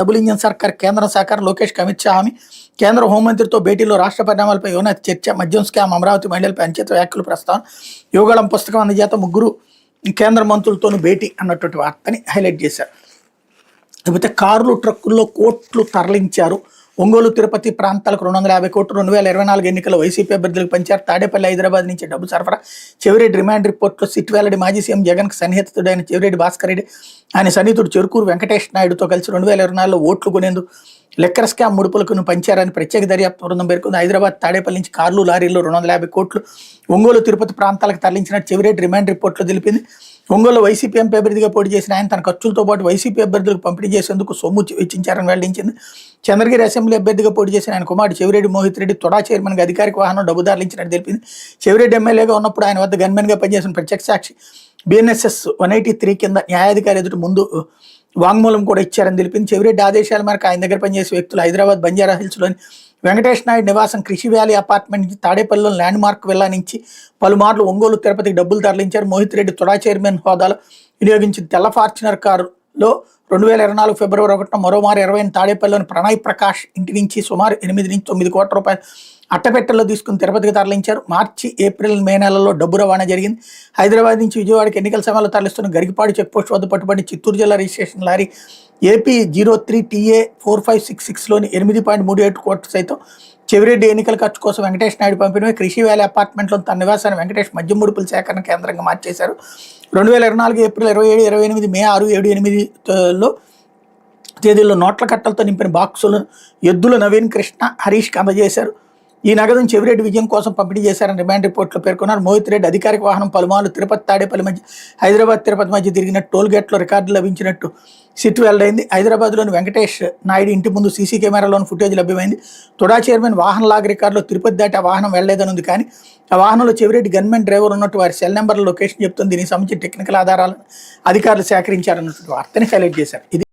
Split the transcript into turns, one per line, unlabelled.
Double engine సర్కార్ కేంద్ర సహకారం లోకేష్ అమిత్ షా హామీ కేంద్ర హోంమంత్రితో భేటీలో రాష్ట్ర పరిణామాలపై యువనేత చర్చ మద్యం స్కామ్ అమరావతి మహిళలపై అంచేత వ్యాఖ్యలు ప్రస్తావన యువగళం పుస్తకం అందజేత ముగ్గురు కేంద్ర మంత్రులతోనూ భేటీ అన్నటువంటి వార్తని హైలైట్ చేశారు. లేకపోతే కార్లు ట్రక్కుల్లో కోట్లు తరలించారు. ఒంగోలు తిరుపతి ప్రాంతాలకు 250 కోట్లు 2024 ఎన్నికల్లో వైసీపీ అభ్యర్థులకు పంచారు. తాడేపల్లి హైదరాబాద్ నుంచి డబ్బు సరఫరా. చెవిరెడ్డి రిమాండ్ రిపోర్టులో సిట్ వెల్లడి. మాజీ సీఎం జగన్కి సన్నిహితుడైన చెవిరెడ్డి భాస్కర్ రెడ్డి ఆయన సన్నిహితుడు చెరుకూరు వెంకటేష్ నాయుడుతో కలిసి 2024లో ఓట్లు కొనేందుకు లెక్కర్ స్కామ్ ముడుపులకు పంచారని ప్రత్యేక దర్యాప్తు బృందం పేర్కొంది. హైదరాబాద్ తాడేపల్లి నుంచి కార్లు లారీల్లో 250 కోట్లు ఒంగోలు తిరుపతి ప్రాంతాలకు తరలించినట్టు చెవిరెడ్డి రిమాండ్ రిపోర్టులో తెలిపింది. ఒంగోలు వైసీపీ ఎంపీ అభ్యర్థిగా పోటీ చేసిన ఆయన తన ఖర్చులతో పాటు వైసీపీ అభ్యర్థులకు పంపిణీ చేసేందుకు సొమ్ము వెచ్చించారని వెల్లడించింది. చంద్రగిరి అసెంబ్లీ అభ్యర్థిగా పోటీ చేసిన ఆయన కుమారుడు చెవిరెడ్డి మోహిత్ రెడ్డి తొడా చైర్మన్గా అధికారిక వాహనం డబ్బు తరలించినట్టు తెలిపింది. చెవిరెడ్డి ఎమ్మెల్యేగా ఉన్నప్పుడు ఆయన వద్ద గన్మెన్గా పనిచేసిన ప్రత్యక్ష సాక్షి బిఎన్ఎస్ఎస్ 183 కింద న్యాయాధికారి ఎదుటి ముందు వాంగ్మూలం కూడా ఇచ్చారని తెలిపింది. చెవిరెడ్డి ఆదేశాల మేరకు ఆయన దగ్గర పనిచేసే వ్యక్తులు హైదరాబాద్ బంజారా హిల్స్లోని వెంకటేష్ నాయుడు నివాసం కృషి వ్యాలీ అపార్ట్మెంట్ నుంచి తాడేపల్లిలో ల్యాండ్ మార్క్ విల్లా నుంచి పలుమార్లు ఒంగోలు తిరుపతికి డబ్బులు తరలించారు. మోహిత్ రెడ్డి తొడా చైర్మన్ హోదాలో వినియోగించిన తెల్ల ఫార్చునర్ కారులో 2024 ఫిబ్రవరి 1న మరోమారు 20 తాడేపల్లిలోని ప్రణయ్ ప్రకాష్ ఇంటి నుంచి సుమారు 8 నుంచి 9 కోట్ల రూపాయలు అట్టపెట్టెల్లో తీసుకుని తిరుపతికి తరలించారు. మార్చి, ఏప్రిల్, మే నెలల్లో డబ్బు రవాణా జరిగింది. హైదరాబాద్ నుంచి విజయవాడకి ఎన్నికల సమయంలో తరలిస్తున్న గరికపాడు చెక్పోస్ట్ వద్ద పట్టుబడి చిత్తూరు జిల్లా రిజిస్ట్రేషన్ లారీ ఏపీ 03TA4566లోని 8.37 కోట్లు సైతం చెవిరెడ్డి ఎన్నికల ఖర్చు కోసం వెంకటేష్ నాయుడు పంపిణీ. కృషి వ్యాలీ అపార్ట్మెంట్లో తన నివాసాన్ని వెంకటేష్ మద్యం ముడుపుల సేకరణ కేంద్రంగా మార్చేశారు. 2024 ఏప్రిల్ 27, 28, మే 6, 7, 8లో తేదీల్లో నోట్ల కట్టలతో నింపిన బాక్సులను ఎద్దుల నవీన్ కృష్ణ, హరీష్కి అందజేశారు. ఈ నగదును చెవిరెడ్డి విజయం కోసం పంపిణీ చేశారని రిమాండ్ రిపోర్ట్లో పేర్కొన్నారు. మోహిత్ రెడ్డి అధికారిక వాహనం పలుమార్లు తిరుపతి తాడేపల్లి మధ్య హైదరాబాద్ తిరుపతి మధ్య తిరిగినట్టు టోల్ గేట్లో రికార్డులు లభించినట్టు సిట్ వెల్లడైంది. హైదరాబాద్లోని వెంకటేష్ నాయుడు ఇంటి ముందు సీసీ కెమెరాలోని ఫుటేజ్ లభ్యమైంది. తొడా చైర్మన్ వాహన లాగ్ రికార్డులో తిరుపతి దాటి ఆ వాహనం వెళ్లేదని ఉంది. కానీ ఆ వాహనంలో చెవిరెడ్డి గన్మెన్ డ్రైవర్ ఉన్నట్టు వారి సెల్ నెంబర్ల లొకేషన్ చెప్తుంది. దీనికి సంబంధించిన టెక్నికల్ ఆధారాలను అధికారులు సేకరించారన్నటువంటి వార్తని హైలైట్ చేశారు. ఇది